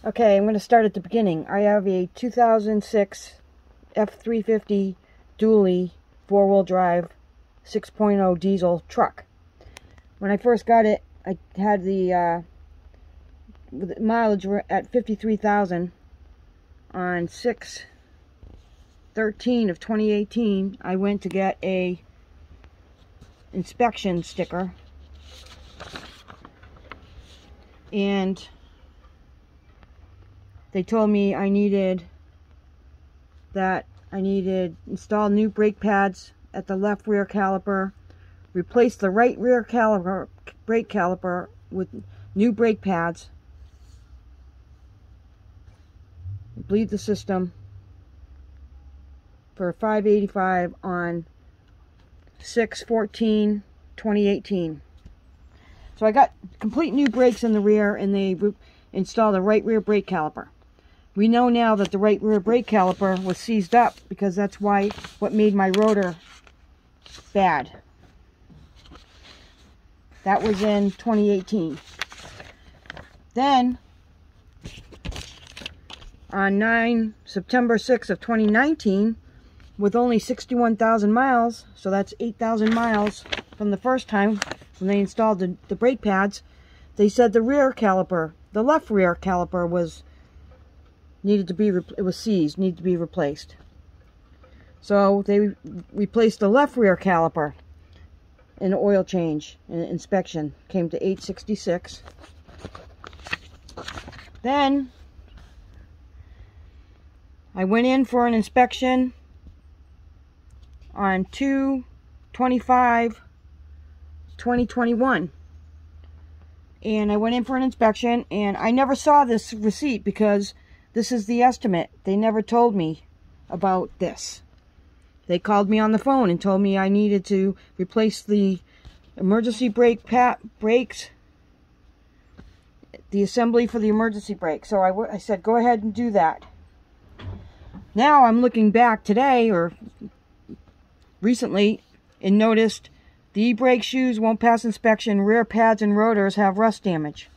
Okay, I'm going to start at the beginning. I have a 2006 F350 dually 4-wheel drive 6.0 diesel truck. When I first got it, I had the mileage at 53,000 on 6/13 of 2018. I went to get a inspection sticker, and they told me I needed install new brake pads at the left rear caliper, replace the right rear brake caliper with new brake pads, bleed the system for $585 on 6/14/2018. So I got complete new brakes in the rear, and they installed a right rear brake caliper. We know now that the right rear brake caliper was seized up, because that's what made my rotor bad. That was in 2018. Then on September 6th of 2019, with only 61,000 miles, so that's 8,000 miles from the first time when they installed the brake pads, they said the rear caliper, the left rear caliper, was seized, needed to be replaced. So they replaced the left rear caliper. An oil change and inspection came to $866. Then I went in for an inspection on 2/25/2021, and I went in for an inspection, and I never saw this receipt because this is the estimate. They never told me about this. They called me on the phone and told me I needed to replace the emergency brakes, the assembly for the emergency brake. So I said, go ahead and do that. Now I'm looking back today, or recently, and noticed the e-brake shoes won't pass inspection. Rear pads and rotors have rust damage.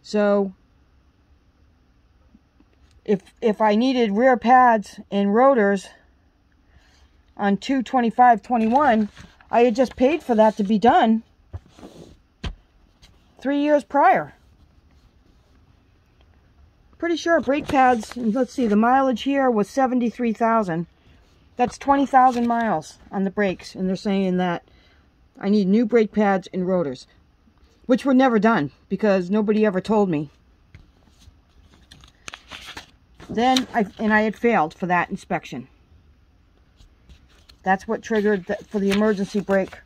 So if I needed rear pads and rotors on 2/25/21, I had just paid for that to be done 3 years prior. Pretty sure brake pads, and let's see, the mileage here was 73,000. That's 20,000 miles on the brakes, and they're saying that I need new brake pads and rotors, which were never done because nobody ever told me. Then I had failed for that inspection. That's what triggered for the emergency brake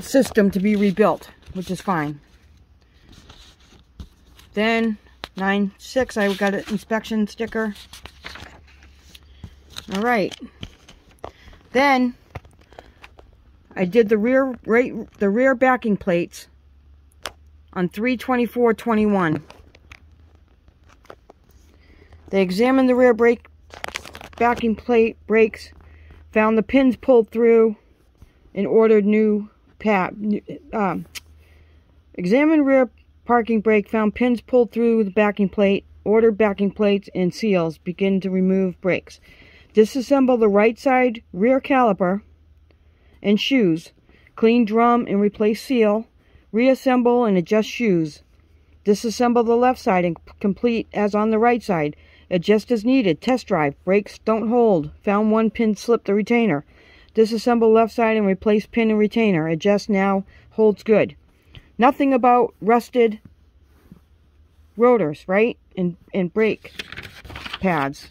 system to be rebuilt, which is fine. Then 9/6, I got an inspection sticker. All right. Then I did the rear backing plates on 3/24/21. They examined the rear backing plate brakes, found the pins pulled through, and ordered new examined rear parking brake, found pins pulled through the backing plate, ordered backing plates and seals, begin to remove brakes. Disassemble the right side rear caliper and shoes, clean drum and replace seal, reassemble and adjust shoes. Disassemble the left side and complete as on the right side. Adjust as needed. Test drive. Brakes don't hold. Found one pin slipped the retainer. Disassemble left side and replace pin and retainer. Adjust now. Holds good. Nothing about rusted rotors, right? And brake pads.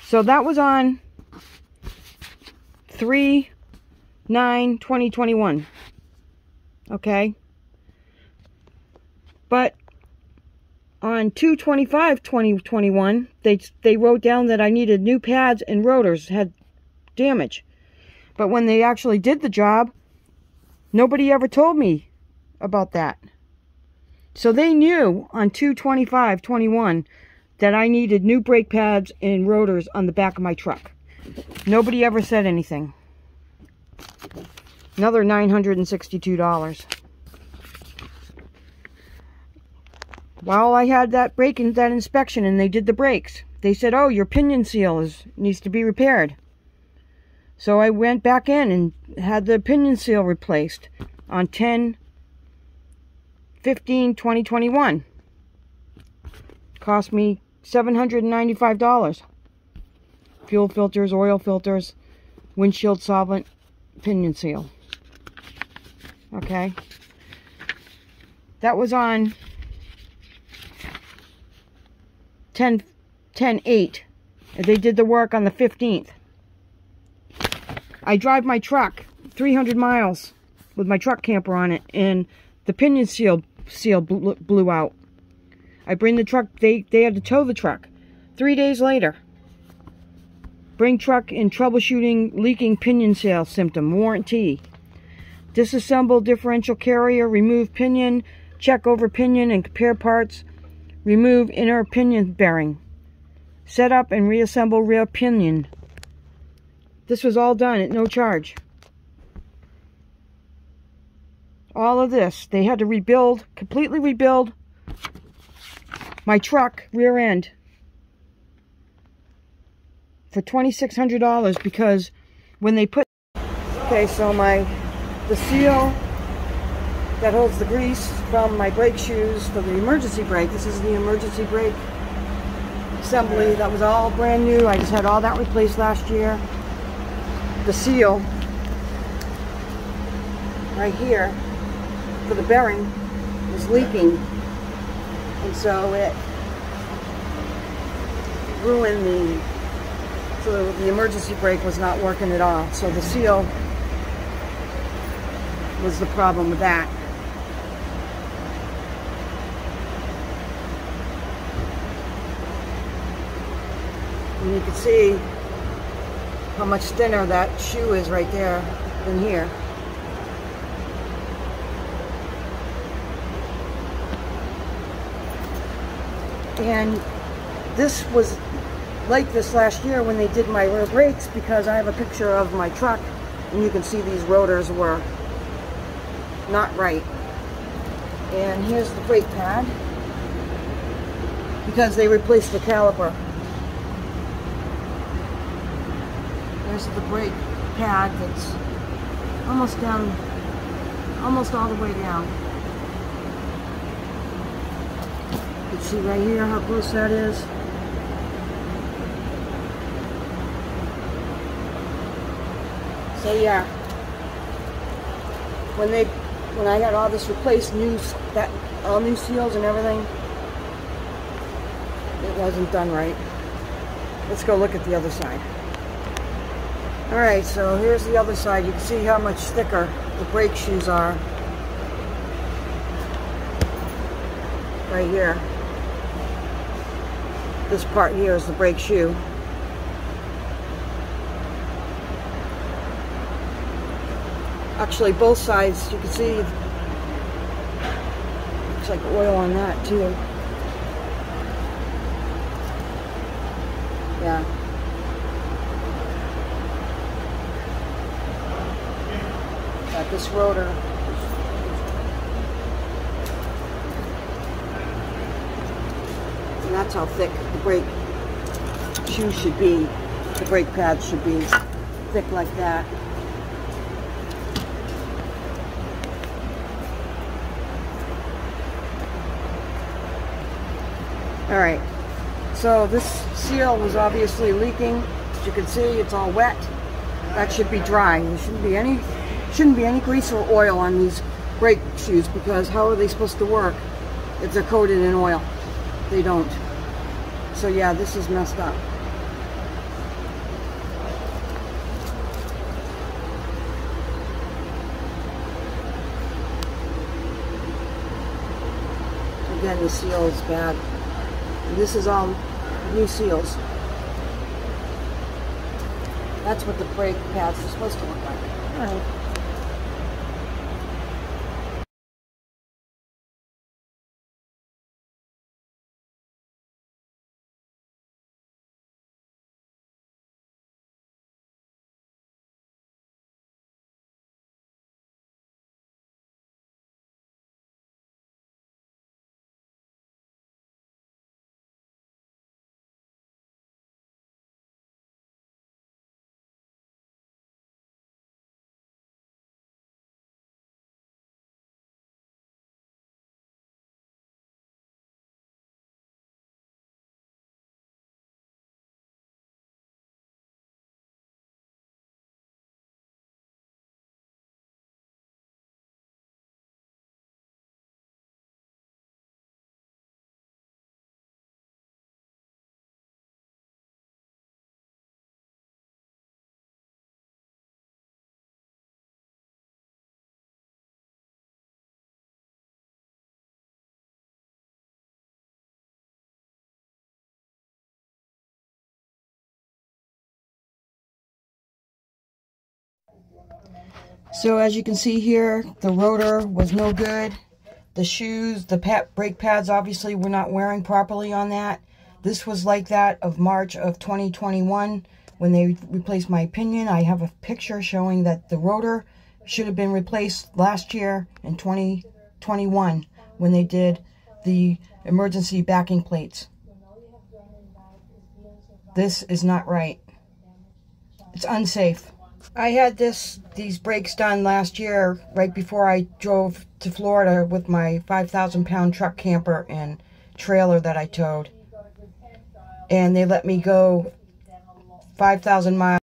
So that was on 3/9/2021. Okay, but on 2/25/2021, they wrote down that I needed new pads and rotors had damage. But when they actually did the job, nobody ever told me about that. So they knew on 2/25/21 that I needed new brake pads and rotors on the back of my truck. Nobody ever said anything. Another $962. While I had that that inspection and they did the brakes, they said, oh, your pinion seal needs to be repaired. So I went back in and had the pinion seal replaced on 10/15/2021. Cost me $795. Fuel filters, oil filters, windshield solvent, pinion seal. Okay. That was on 10/8. They did the work on the 15th. I drive my truck 300 miles with my truck camper on it, and the pinion seal blew out. I bring the truck, they had to tow the truck. 3 days later, bring truck in troubleshooting leaking pinion seal symptom, warranty. Disassemble differential carrier, remove pinion, check over pinion and compare parts, remove inner pinion bearing, set up and reassemble rear pinion. This was all done at no charge. All of this, they had to rebuild, completely rebuild my truck rear end for $2,600 because when they put, okay, so the seal that holds the grease from my brake shoes for the emergency brake, this is the emergency brake assembly, that was all brand new. I just had all that replaced last year. The seal right here for the bearing was leaking, and so it ruined so the emergency brake was not working at all. So the seal was the problem with that. And you can see how much thinner that shoe is right there than here. And this was like this last year when they did my rear brakes, because I have a picture of my truck and you can see these rotors were not right. And here's the brake pad, because they replaced the caliper. There's the brake pad that's almost down, almost all the way down. You can see right here how close that is. So yeah, when I had all this replaced, all new seals and everything, it wasn't done right. Let's go look at the other side. Alright, so here's the other side. You can see how much thicker the brake shoes are. Right here. This part here is the brake shoe. Actually, both sides, you can see, looks like oil on that too. Yeah. Got this rotor. And that's how thick the brake shoe should be. The brake pad should be thick like that. Alright, so this seal was obviously leaking. As you can see, it's all wet. That should be dry. There shouldn't be any grease or oil on these brake shoes, because how are they supposed to work if they're coated in oil? They don't. So yeah, this is messed up. Again, the seal is bad. And this is all new seals. That's what the brake pads are supposed to look like. All right. So as you can see here, the rotor was no good. The shoes, the brake pads obviously were not wearing properly on that. This was like that of March of 2021 when they replaced my pinion. I have a picture showing that the rotor should have been replaced last year in 2021 when they did the emergency backing plates. This is not right. It's unsafe. I had these brakes done last year right before I drove to Florida with my 5,000-pound truck camper and trailer that I towed. And they let me go 5,000 miles.